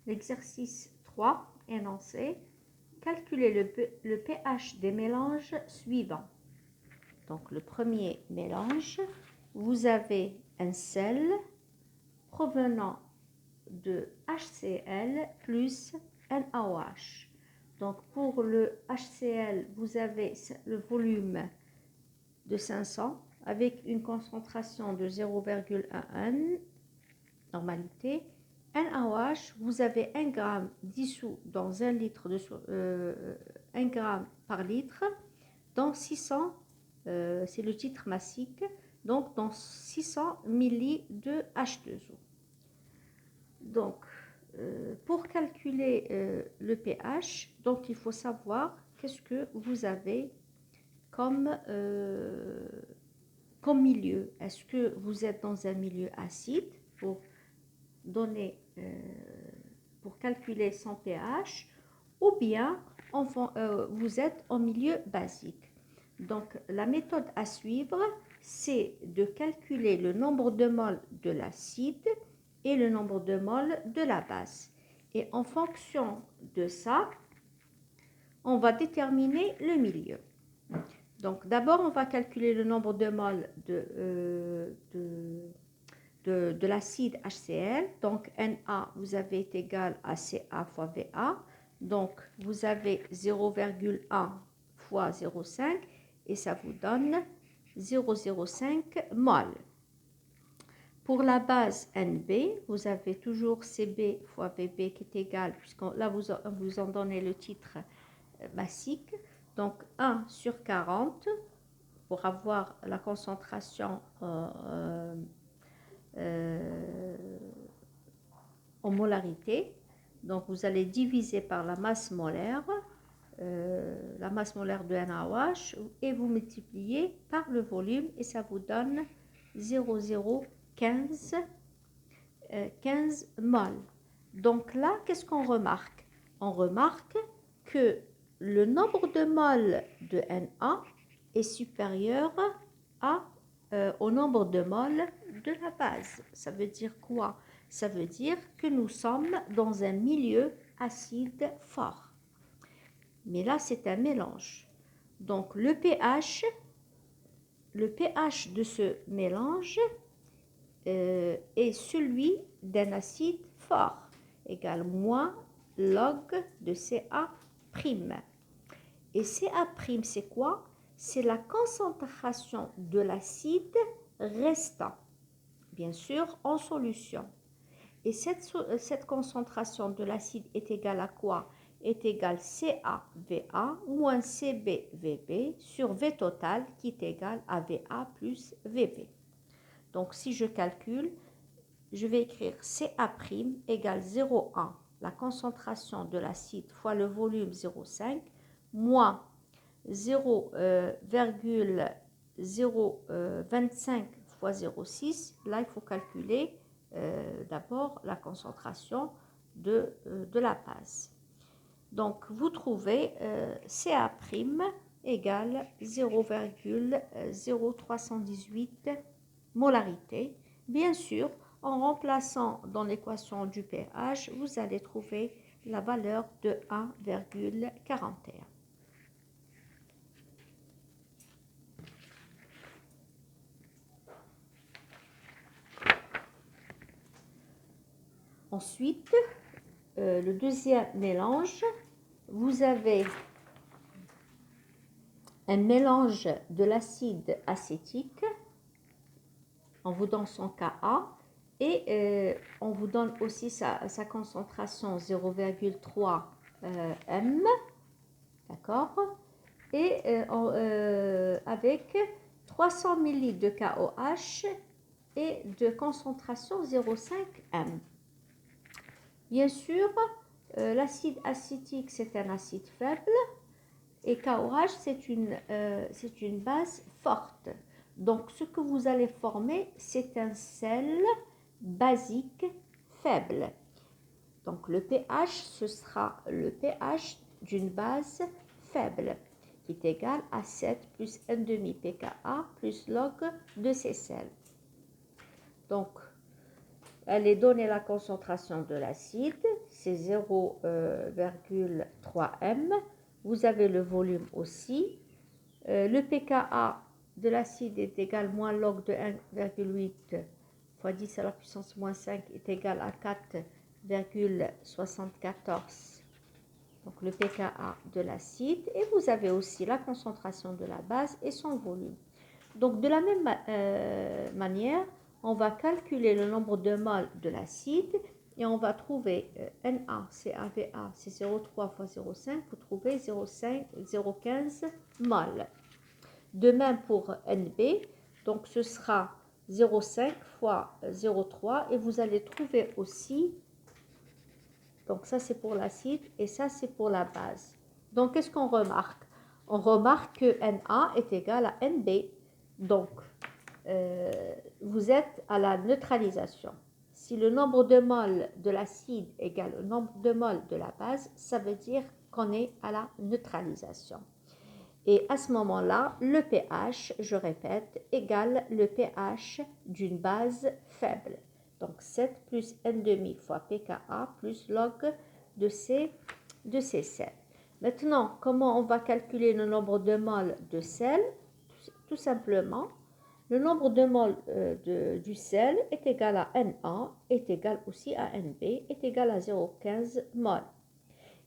L'exercice 3, énoncé. Calculez le pH des mélanges suivants. Donc, le premier mélange, vous avez un sel provenant de HCl plus NaOH. Donc, pour le HCl, vous avez le volume de 500 avec une concentration de 0,11, normalité. NaOH, vous avez 1 gramme dissous dans 1 litre de 1 gramme par litre, dans 600, c'est le titre massique, donc dans 600 ml de H2O. Donc, pour calculer le pH, donc il faut savoir qu'est-ce que vous avez comme milieu. Est-ce que vous êtes dans un milieu acide pour donner, pour calculer son pH, ou bien vous êtes en milieu basique. Donc, la méthode à suivre, c'est de calculer le nombre de moles de l'acide et le nombre de moles de la base. Et en fonction de ça, on va déterminer le milieu. Donc, d'abord, on va calculer le nombre de moles de l'acide HCl. Donc, Na, vous avez est égal à Ca fois Va. Donc, vous avez 0,1 fois 0,5 et ça vous donne 0,05 mol. Pour la base Nb, vous avez toujours Cb fois Vb qui est égal, puisque là vous en donnez le titre massique. Donc 1 sur 40 pour avoir la concentration en molarité. Donc vous allez diviser par la masse molaire de NaOH et vous multipliez par le volume et ça vous donne 0,015 mol. Donc là, qu'est-ce qu'on remarque? On remarque que le nombre de moles de Na est supérieur au nombre de moles de la base. Ça veut dire quoi? Ça veut dire que nous sommes dans un milieu acide fort. Mais là, c'est un mélange. Donc, le pH de ce mélange est celui d'un acide fort, égal moins log de Ca'. Et Ca', c'est quoi? C'est la concentration de l'acide restant, bien sûr, en solution. Et cette concentration de l'acide est égale à quoi? Est égale CaVa moins CbVb sur V total qui est égal à Va plus Vb. Donc, si je calcule, je vais écrire Ca' égale 0,1, la concentration de l'acide fois le volume 0,5, moins 0,025 fois 0,6. Là, il faut calculer d'abord la concentration de la base. Donc, vous trouvez Ca' égale 0,0318 molarité. Bien sûr, en remplaçant dans l'équation du pH, vous allez trouver la valeur de 1,41. Ensuite, le deuxième mélange, vous avez un mélange de l'acide acétique, on vous donne son Ka, et on vous donne aussi sa concentration 0,3 m, d'accord, et avec 300 ml de KOH et de concentration 0,5 m. Bien sûr, l'acide acétique, c'est un acide faible et KOH, c'est une base forte. Donc, ce que vous allez former, c'est un sel basique faible. Donc, le pH, ce sera le pH d'une base faible, qui est égal à 7 plus 1,5 pKa plus log de ces sels. Donc, elle est donnée la concentration de l'acide, c'est 0,3 m. Vous avez le volume aussi. Le pKa de l'acide est égal moins log de 1,8 fois 10 à la puissance moins 5 est égal à 4,74. Donc le pKa de l'acide. Et vous avez aussi la concentration de la base et son volume. Donc de la même manière, on va calculer le nombre de moles de l'acide et on va trouver NaCaVa, c'est 0,3 fois 0,5, vous trouvez 0,15 moles. De même pour Nb, donc ce sera 0,5 fois 0,3 et vous allez trouver aussi, donc ça c'est pour l'acide et ça c'est pour la base. Donc qu'est-ce qu'on remarque? On remarque que Na est égal à Nb, donc vous êtes à la neutralisation. Si le nombre de moles de l'acide égale le nombre de moles de la base, ça veut dire qu'on est à la neutralisation. Et à ce moment-là, le pH, je répète, égale le pH d'une base faible. Donc 7 plus N' fois pKa plus log de C7. Maintenant, comment on va calculer le nombre de moles de sel? Tout simplement, le nombre de moles du sel est égal à Na, est égal aussi à Nb, est égal à 0,15 moles.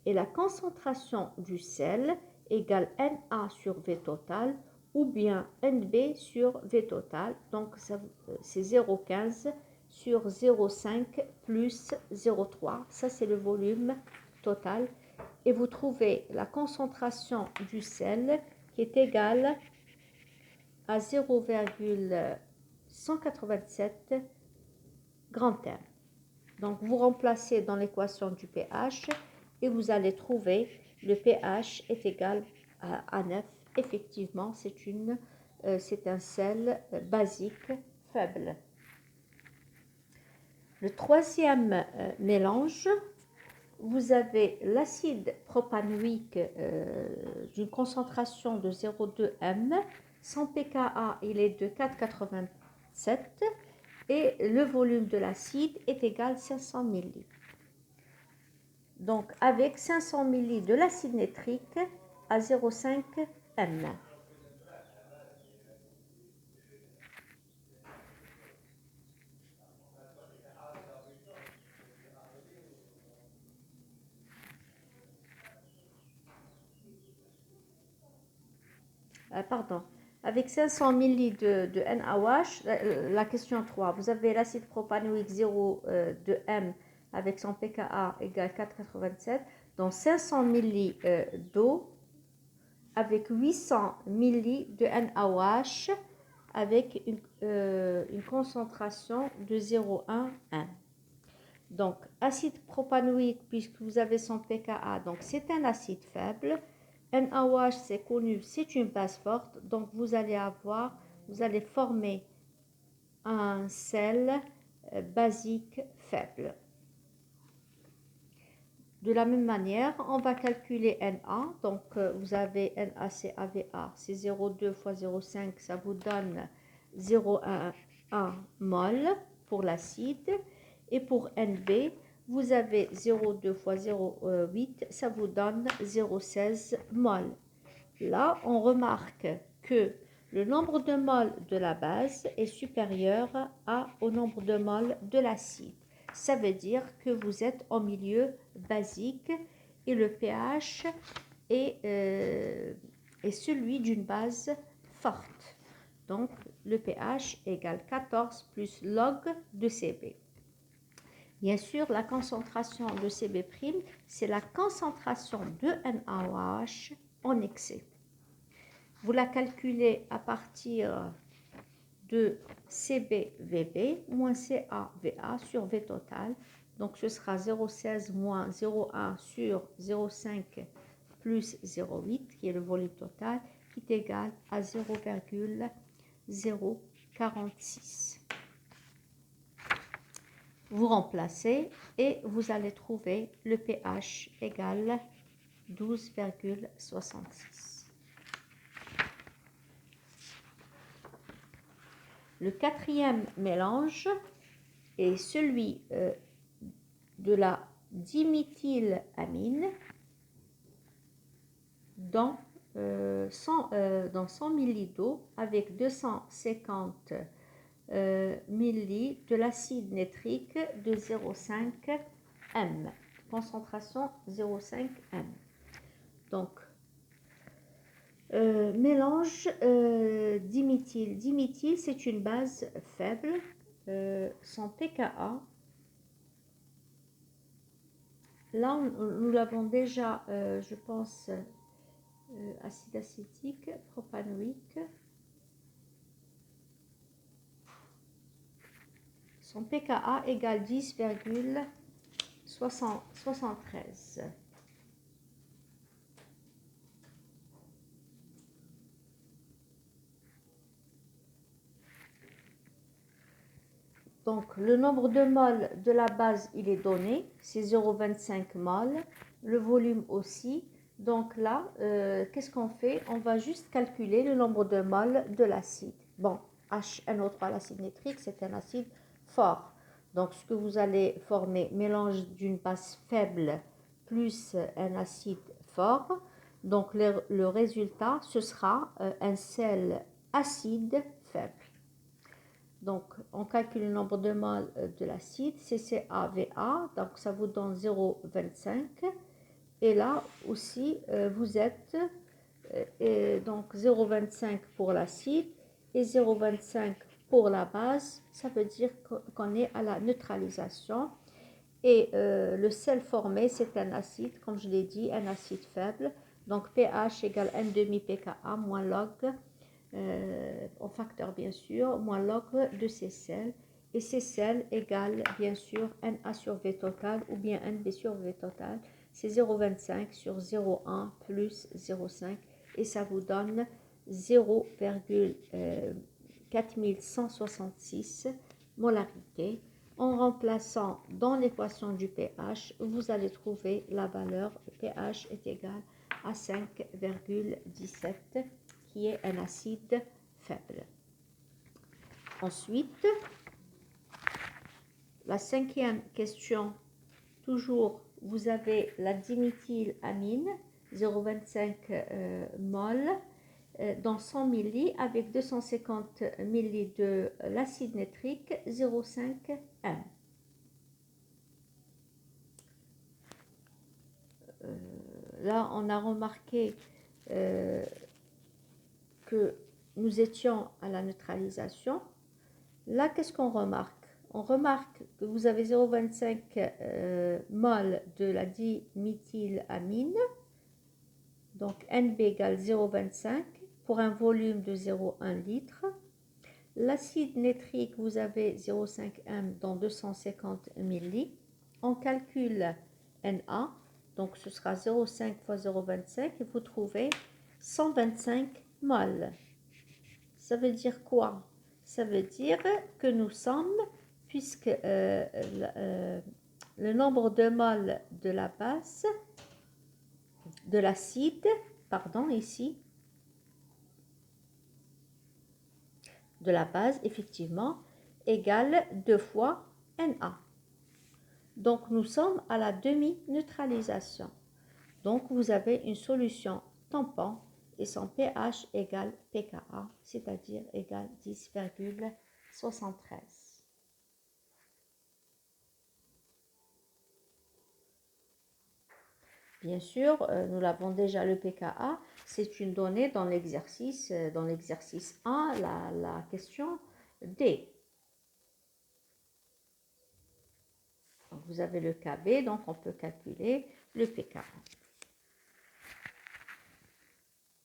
Et la concentration du sel égale Na sur V total ou bien Nb sur V total. Donc, c'est 0,15 sur 0,5 plus 0,3. Ça, c'est le volume total. Et vous trouvez la concentration du sel qui est égale à 0,187 grand M. Donc, vous remplacez dans l'équation du pH et vous allez trouver le pH est égal à 9. Effectivement, c'est un sel basique faible. Le troisième mélange, vous avez l'acide propanoïque d'une concentration de 0,2 m. Son pKa, il est de 4,87 et le volume de l'acide est égal à 500 ml. Donc, avec 500 ml de l'acide nitrique à 0,5 m. Pardon. Avec 500 ml de NaOH, la question 3, vous avez l'acide propanoïque 0,2 m avec son pKa égale 4,87, donc 500 ml d'eau avec 800 ml de NaOH avec une concentration de 0,1 m. Donc, acide propanoïque, puisque vous avez son pKa, donc c'est un acide faible. NaOH, c'est connu, c'est une base forte, donc vous allez former un sel basique faible. De la même manière, on va calculer Na, donc vous avez NaCaVa, c'est 0,2 fois 0,5, ça vous donne 0,1 mol pour l'acide, et pour Nb, vous avez 0,2 fois 0,8, ça vous donne 0,16 mol. Là, on remarque que le nombre de moles de la base est supérieur au nombre de moles de l'acide. Ça veut dire que vous êtes en milieu basique et le pH est celui d'une b'ase forte. Donc, le pH égale 14 plus log de Cb. Bien sûr, la concentration de Cb', c'est la concentration de NaOH en excès. Vous la calculez à partir de CbVb moins CaVa sur V total. Donc, ce sera 0,16 moins 0,1 sur 0,5 plus 0,8, qui est le volume total, qui est égal à 0,046. Vous remplacez et vous allez trouver le pH égal 12,66. Le quatrième mélange est celui de la diméthylamine dans 100 ml d'eau avec 250 ml de l'acide nitrique de 0,5 m. Concentration 0,5 m. Donc, mélange diméthyl. Diméthyl, c'est une base faible. Son pKa, là, nous l'avons déjà, je pense, acide acétique, propanoïque. Son pKa égale 10,73. Donc, le nombre de moles de la base, il est donné, c'est 0,25 moles. Le volume aussi. Donc là, qu'est-ce qu'on fait? On va juste calculer le nombre de moles de l'acide. Bon, HNO3, l'acide nitrique, c'est un acide fort. Donc, ce que vous allez former, mélange d'une base faible plus un acide fort. Donc, le résultat, ce sera un sel acide faible. Donc, on calcule le nombre de moles de l'acide, CCAVA, donc ça vous donne 0,25. Et là aussi, vous êtes donc 0,25 pour l'acide et 0,25 pour la base. Ça veut dire qu'on est à la neutralisation. Et le sel formé, c'est un acide, comme je l'ai dit, un acide faible. Donc, pH égale 1,5 pKa moins log. En facteur bien sûr, moins log de ces sels. Et ces sels égale bien sûr Na sur V total ou bien Nb sur V total. C'est 0,25 sur 0,1 plus 0,5 et ça vous donne 0,4166 molarité. En remplaçant dans l'équation du pH, vous allez trouver la valeur pH est égal à 5,17 qui est un acide faible. Ensuite, la cinquième question, toujours, vous avez la diméthylamine, 0,25 mol dans 100 ml avec 250 ml de l'acide nitrique, 0,5 m. Là, on a remarqué que nous étions à la neutralisation. Là, qu'est-ce qu'on remarque? On remarque que vous avez 0,25 mol de la diméthylamine, donc NB égale 0,25 pour un volume de 0,1 litre. L'acide nitrique, vous avez 0,5 m dans 250 ml. On calcule Na, donc ce sera 0,5 fois 0,25 et vous trouvez 125 mol. Ça veut dire quoi? Ça veut dire que nous sommes, puisque le nombre de moles de la base, de l'acide, pardon, ici, de la base, effectivement, égale 2 fois Na. Donc, nous sommes à la demi-neutralisation. Donc, vous avez une solution tampon et son pH égale pKa, c'est-à-dire égale 10,73. Bien sûr, nous l'avons déjà, le pKa, c'est une donnée dans l'exercice 1, la question D. Donc, vous avez le Kb, donc on peut calculer le pKa.